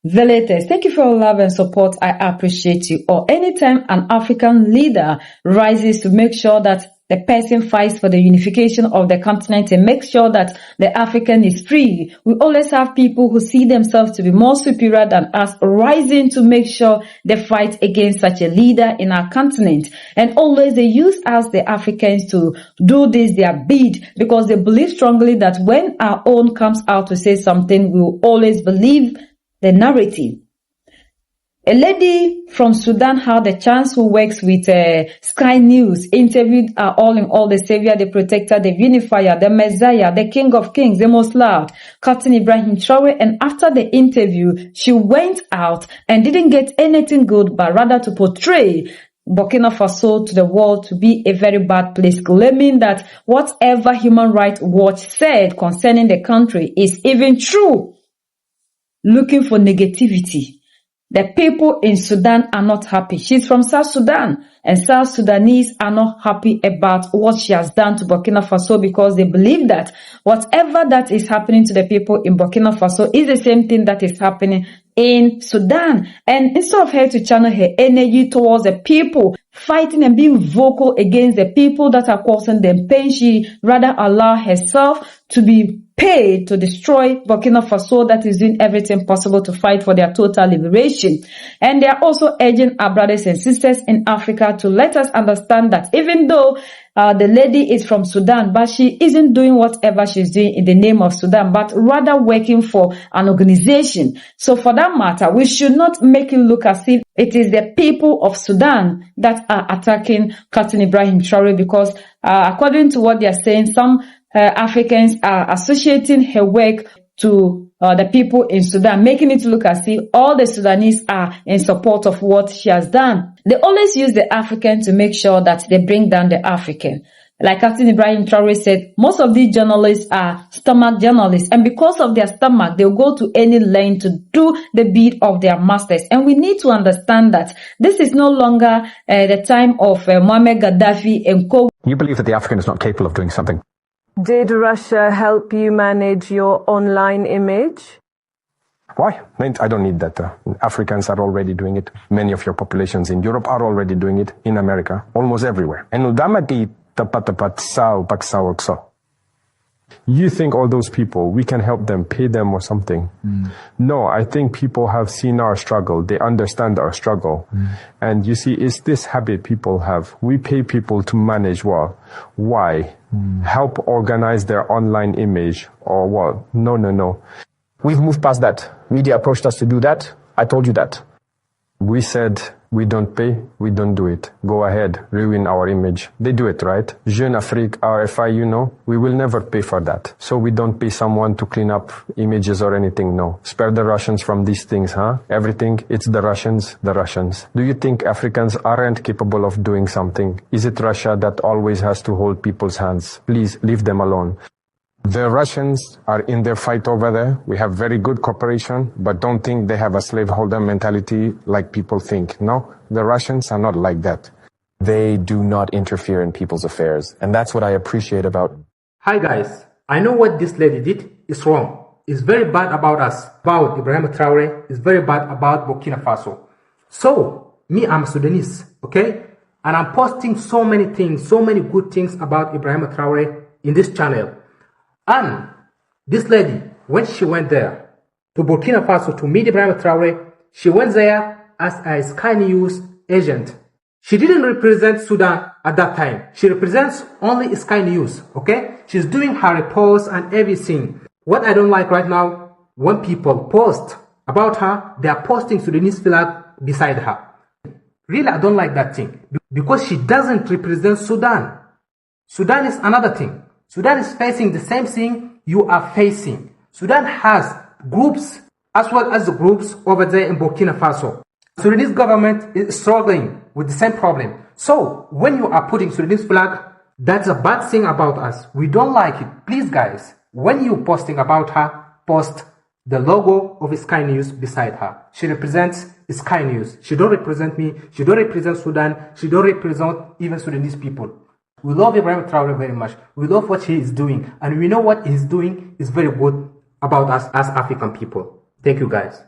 The latest. Thank you for your love and support. I appreciate you. Or anytime an African leader rises to make sure that the person fights for the unification of the continent and make sure that the African is free. We always have people who see themselves to be more superior than us rising to make sure they fight against such a leader in our continent. And always they use us, the Africans, to do this, their bid, because they believe strongly that when our own comes out to say something, we will always believe the narrative. A lady from Sudan had a chance who works with Sky News, interviewed all in all, the savior, the protector, the unifier, the messiah, the king of kings, the most loved, Captain Ibrahim Traore. And after the interview, she went out and didn't get anything good, but rather to portray Burkina Faso to the world to be a very bad place, claiming that whatever Human Rights Watch said concerning the country is even true, looking for negativity. The people in Sudan are not happy. She's from South Sudan, and South Sudanese are not happy about what she has done to Burkina Faso because they believe that whatever that is happening to the people in Burkina Faso is the same thing that is happening in Sudan. And instead of her to channel her energy towards the people, fighting and being vocal against the people that are causing them pain, she rather allow herself to be paid to destroy Burkina Faso, that is doing everything possible to fight for their total liberation. And they are also urging our brothers and sisters in Africa to let us understand that even though the lady is from Sudan, but she isn't doing whatever she's doing in the name of Sudan, but rather working for an organization. So for that matter, we should not make it look as if it is the people of Sudan that are attacking Captain Ibrahim Traore, because according to what they are saying, some Africans are associating her work to the people in Sudan, making it look as if all the Sudanese are in support of what she has done. They always use the African to make sure that they bring down the African. Like Captain Ibrahim Traore said, most of these journalists are stomach journalists, and because of their stomach, they'll go to any length to do the bid of their masters. And we need to understand that this is no longer the time of Muammar Gaddafi and co. You believe that the African is not capable of doing something? Did Russia help you manage your online image? Why? I don't need that. Africans are already doing it. Many of your populations in Europe are already doing it. In America, almost everywhere. And you think all those people, we can help them, pay them or something? No, I think people have seen our struggle. They understand our struggle. And you see, it's this habit people have. We pay people to manage what? Why? Help organize their online image or what? No. We've moved past that. Media approached us to do that. I told you that. We said, we don't pay, we don't do it. Go ahead, ruin our image. They do it, right? Jeune Afrique, RFI, you know, we will never pay for that. So we don't pay someone to clean up images or anything, no. Spare the Russians from these things, huh? Everything, it's the Russians, the Russians. Do you think Africans aren't capable of doing something? Is it Russia that always has to hold people's hands? Please, leave them alone. The Russians are in their fight over there. We have very good cooperation, but don't think they have a slaveholder mentality like people think. No, the Russians are not like that. They do not interfere in people's affairs, and that's what I appreciate about. Hi guys, I know what this lady did is wrong. It's very bad about us, about Ibrahim Traore. It's very bad about Burkina Faso. So, me, I'm Sudanese, okay? And I'm posting so many things, so many good things about Ibrahim Traore in this channel. And this lady, when she went there to Burkina Faso to meet Ibrahim Traore, she went there as a Sky News agent. She didn't represent Sudan at that time. She represents only Sky News, okay? She's doing her reports and everything. What I don't like right now, when people post about her, they are posting Sudanese flag beside her. Really, I don't like that thing because she doesn't represent Sudan. Sudan is another thing. Sudan is facing the same thing you are facing. Sudan has groups as well as the groups over there in Burkina Faso. Sudanese government is struggling with the same problem. So when you are putting Sudanese flag, that's a bad thing about us. We don't like it. Please guys, when you posting about her, post the logo of Sky News beside her. She represents Sky News. She don't represent me. She don't represent Sudan. She don't represent even Sudanese people. We love Ibrahim Traore very much. We love what he is doing. And we know what he's doing is very good about us as African people. Thank you, guys.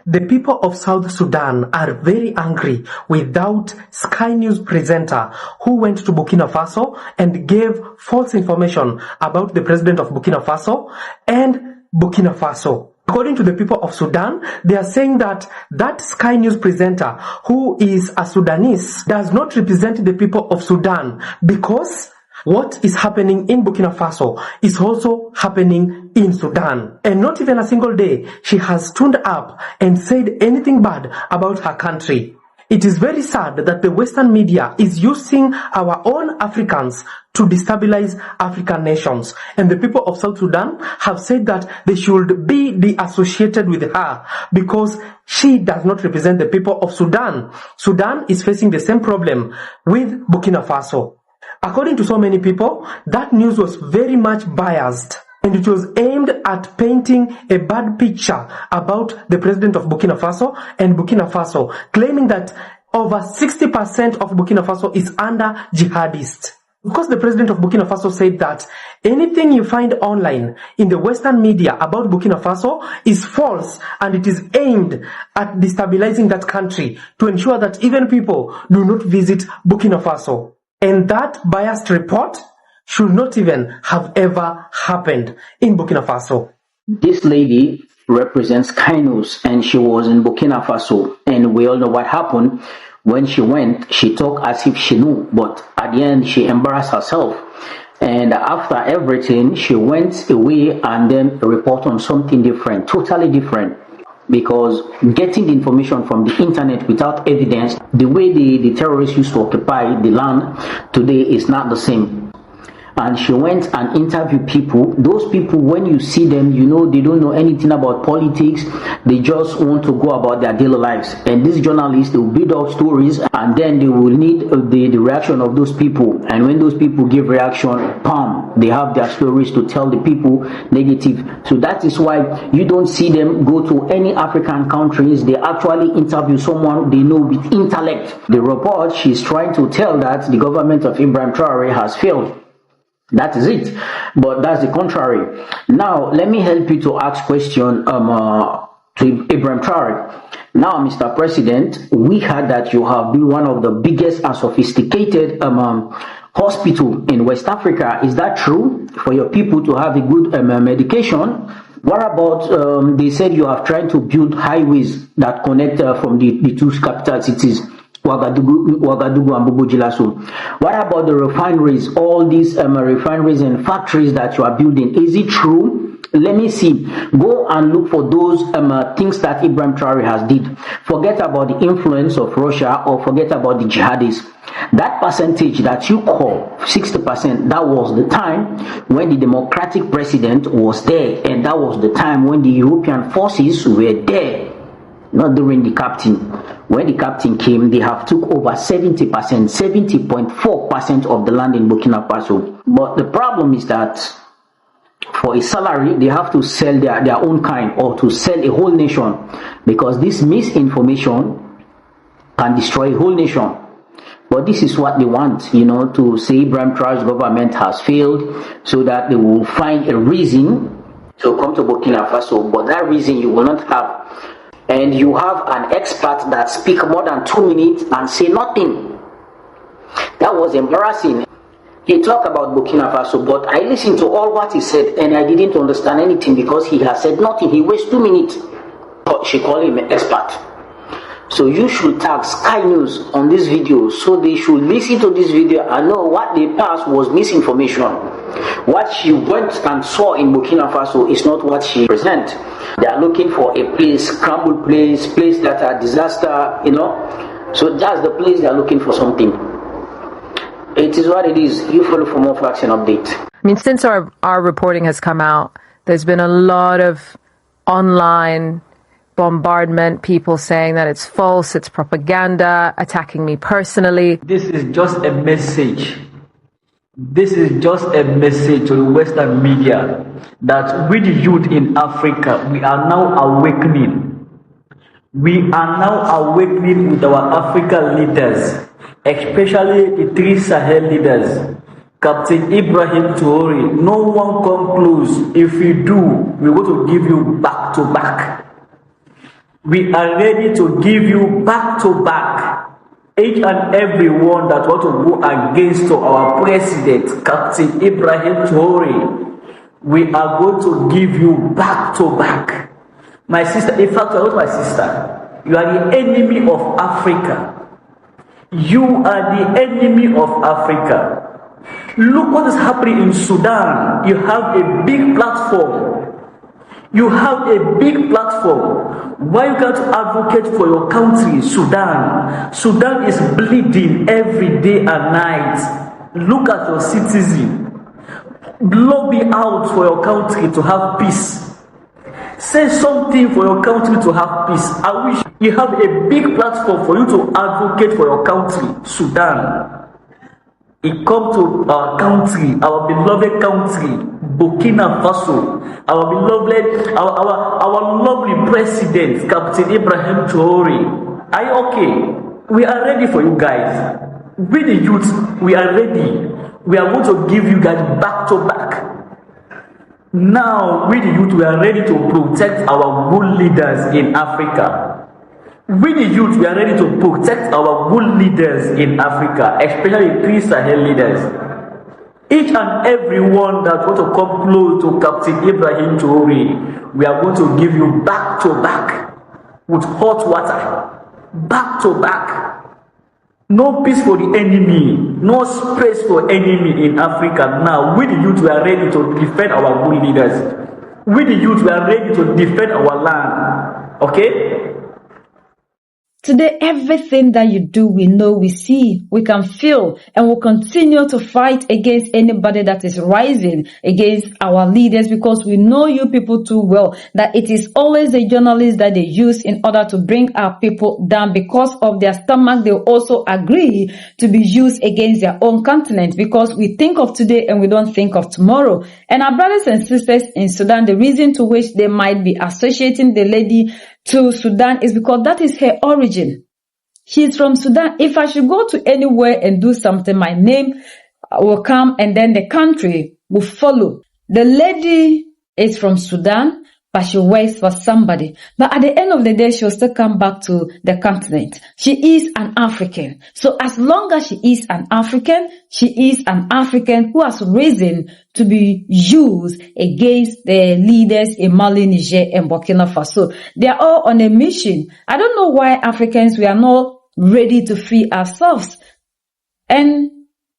The people of South Sudan are very angry with that Sky News presenter who went to Burkina Faso and gave false information about the president of Burkina Faso and Burkina Faso. According to the people of Sudan, they are saying that that Sky News presenter, who is a Sudanese, does not represent the people of Sudan, because what is happening in Burkina Faso is also happening in Sudan. And not even a single day she has stood up and said anything bad about her country. It is very sad that the Western media is using our own Africans to destabilize African nations. And the people of South Sudan have said that they should be de-associated with her because she does not represent the people of Sudan. Sudan is facing the same problem with Burkina Faso. According to so many people, that news was very much biased. And it was aimed at painting a bad picture about the president of Burkina Faso and Burkina Faso, claiming that over 60% of Burkina Faso is under jihadists. Because the president of Burkina Faso said that anything you find online in the Western media about Burkina Faso is false, and it is aimed at destabilizing that country to ensure that even people do not visit Burkina Faso. And that biased report should not even have ever happened in Burkina Faso. This lady represents Sky News, and she was in Burkina Faso, and we all know what happened. When she went, she talked as if she knew, but at the end she embarrassed herself. And after everything, she went away and then report on something different, totally different. Because getting the information from the internet without evidence, the way the terrorists used to occupy the land today is not the same. And she went and interviewed people. Those people, when you see them, you know they don't know anything about politics. They just want to go about their daily lives. And these journalists, they will build up stories, and then they will need the reaction of those people. And when those people give reaction, bam, they have their stories to tell the people negative. So that is why you don't see them go to any African countries. They actually interview someone they know with intellect. The report, she's trying to tell that the government of Ibrahim Traore has failed. That is it. But that's the contrary. Now, let me help you to ask question to Ibrahim Traore. Now, Mr. President, we heard that you have been one of the biggest and sophisticated hospital in West Africa. Is that true? For your people to have a good medication? What about, they said you have tried to build highways that connect from the two capital cities, Ouagadougou and Bobo-Dioulasso. What about the refineries, all these refineries and factories that you are building? Is it true? Let me see. Go and look for those things that Ibrahim Traore has did. Forget about the influence of Russia, or forget about the jihadists. That percentage that you call 60%, that was the time when the democratic president was there, and that was the time when the European forces were there. Not during the captain. When the captain came, they have took over 70%, 70.4% of the land in Burkina Faso. But the problem is that for a salary, they have to sell their own kind, or to sell a whole nation, because this misinformation can destroy a whole nation. But this is what they want, you know, to say Ibrahim Traore's government has failed, so that they will find a reason to come to Burkina Faso. But that reason you will not have. And you have an expert that speak more than 2 minutes and say nothing. That was embarrassing. He talked about Burkina Faso, but I listened to all what he said and I didn't understand anything, because he has said nothing. He wasted 2 minutes. But she called him an expert. So you should tag Sky News on this video, so they should listen to this video and know what they passed was misinformation. What she went and saw in Burkina Faso is not what she present. They are looking for a place, scrambled place that are disaster, you know. So that's the place they are looking for something. It is what it is. You follow for more facts and updates. I mean, since our reporting has come out, there's been a lot of online bombardment, people saying that it's false, it's propaganda, attacking me personally. This is just a message. This is just a message to the Western media that we, the youth in Africa, we are now awakening. We are now awakening with our African leaders, especially the 3 Sahel leaders. Captain Ibrahim Traore, no one come close. If we do, we're going to give you back to back. We are ready to give you back to back. Each and every one that want to go against our president, Captain Ibrahim Traore, we are going to give you back to back. My sister, in fact, you are not my sister. You are the enemy of Africa. You are the enemy of Africa. Look what is happening in Sudan. You have a big platform. You have a big platform. Why you can't advocate for your country, Sudan? Sudan is bleeding every day and night. Look at your citizen. Lobby out for your country to have peace. Say something for your country to have peace. I wish you have a big platform for you to advocate for your country, Sudan. It comes to our country, our beloved country, Burkina Faso, our beloved, our lovely president, Captain Ibrahim Traore. Are you okay? We are ready for you guys. We the youth, we are ready. We are going to give you guys back to back. Now, we the youth, we are ready to protect our good leaders in Africa. We the youth, we are ready to protect our good leaders in Africa, especially pre-Sahel leaders. Each and every one that want to come close to Captain Ibrahim Traore, we are going to give you back to back with hot water. Back to back. No peace for the enemy, no space for enemy in Africa. Now, we the youth, we are ready to defend our good leaders. We the youth, we are ready to defend our land. Okay? Today, everything that you do, we know, we see, we can feel, and we'll continue to fight against anybody that is rising against our leaders, because we know you people too well, that it is always the journalists that they use in order to bring our people down. Because of their stomach, they also agree to be used against their own continent, because we think of today and we don't think of tomorrow. And our brothers and sisters in Sudan, the reason to which they might be associating the lady to Sudan is because that is her origin. She's from Sudan. If I should go to anywhere and do something, my name will come and then the country will follow. The lady is from Sudan, but she works for somebody. But at the end of the day, she'll still come back to the continent. She is an African. So as long as she is an African, she is an African who has risen to be used against the leaders in Mali, Niger, and Burkina Faso. They are all on a mission. I don't know why Africans, we are not ready to free ourselves. And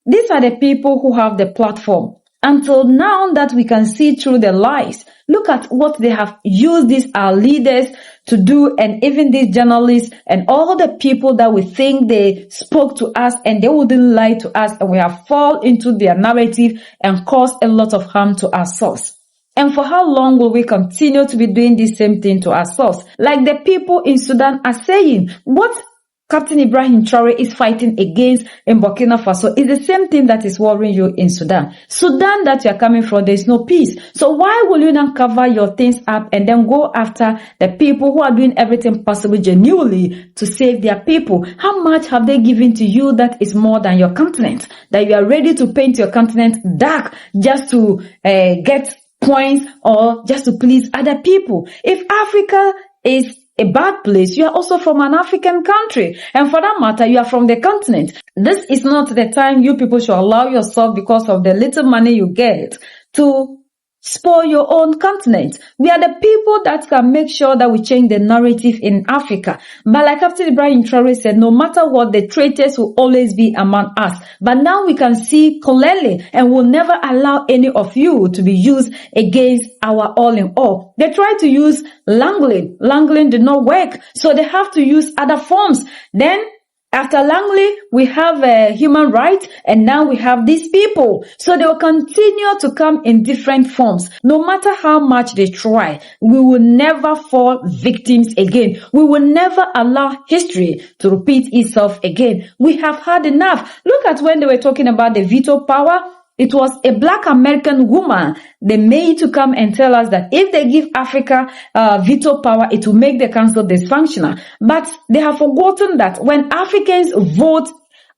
these are the people who have the platform. Until now that we can see through the lies. Look at what they have used these our leaders to do, and even these journalists and all the people that we think they spoke to us and they wouldn't lie to us, and we have fallen into their narrative and caused a lot of harm to ourselves. And for how long will we continue to be doing the same thing to ourselves? Like the people in Sudan are saying, what Captain Ibrahim Traore is fighting against in Burkina Faso is the same thing that is worrying you in Sudan. Sudan that you are coming from, there is no peace. So why will you not cover your things up and then go after the people who are doing everything possible genuinely to save their people? How much have they given to you that is more than your continent? That you are ready to paint your continent dark just to get points or just to please other people? If Africa is a bad place, you are also from an African country. And for that matter, you are from the continent. This is not the time you people should allow yourself, because of the little money you get, to spoil your own continent. We are the people that can make sure that we change the narrative in Africa. But like Captain Ibrahim Traore said, no matter what, the traitors will always be among us. But now we can see clearly, and will never allow any of you to be used against our all in all. They tried to use Langley. Langley did not work, so they have to use other forms. Then after Langley, we have human rights, and now we have these people. So they will continue to come in different forms. No matter how much they try, we will never fall victims again. We will never allow history to repeat itself again. We have had enough. Look at when they were talking about the veto power. It was a black American woman they made to come and tell us that if they give Africa veto power, it will make the council dysfunctional. But they have forgotten that when Africans vote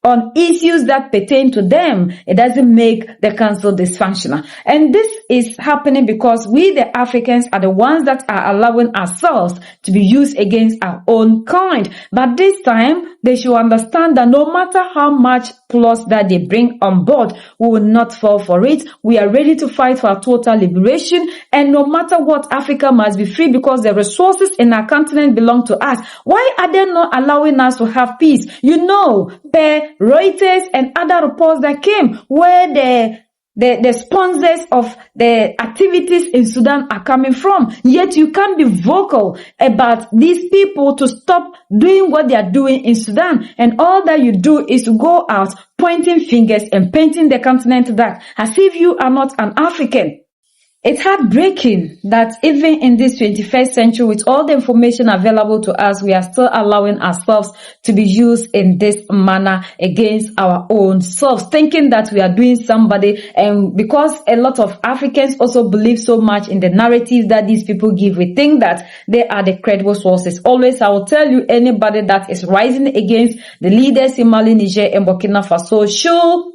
on issues that pertain to them, it doesn't make the council dysfunctional. And this is happening because we, the Africans, are the ones that are allowing ourselves to be used against our own kind. But this time, they should understand that no matter how much plus that they bring on board, we will not fall for it. We are ready to fight for our total liberation. And no matter what, Africa must be free because the resources in our continent belong to us. Why are they not allowing us to have peace? You know, per Reuters and other reports that came where the sponsors of the activities in Sudan are coming from. Yet you can't be vocal about these people to stop doing what they are doing in Sudan. And all that you do is to go out pointing fingers and painting the continent black as if you are not an African. It's heartbreaking that even in this 21st century, with all the information available to us, we are still allowing ourselves to be used in this manner against our own selves, thinking that we are doing somebody. And because a lot of Africans also believe so much in the narratives that these people give, we think that they are the credible sources. Always, I will tell you, anybody that is rising against the leaders in Mali, Niger, and Burkina Faso should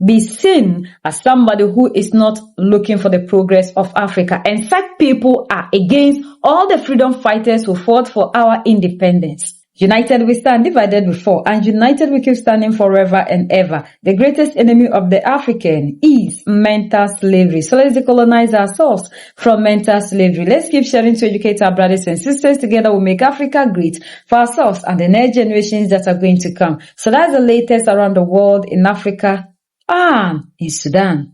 be seen as somebody who is not looking for the progress of Africa. And such people are against all the freedom fighters who fought for our independence. United we stand, divided we fall, and united we keep standing forever and ever. The greatest enemy of the African is mental slavery. So let's decolonize ourselves from mental slavery. Let's keep sharing to educate our brothers and sisters. Together we'll make Africa great for ourselves and the next generations that are going to come. So that's the latest around the world in Africa and in Sudan.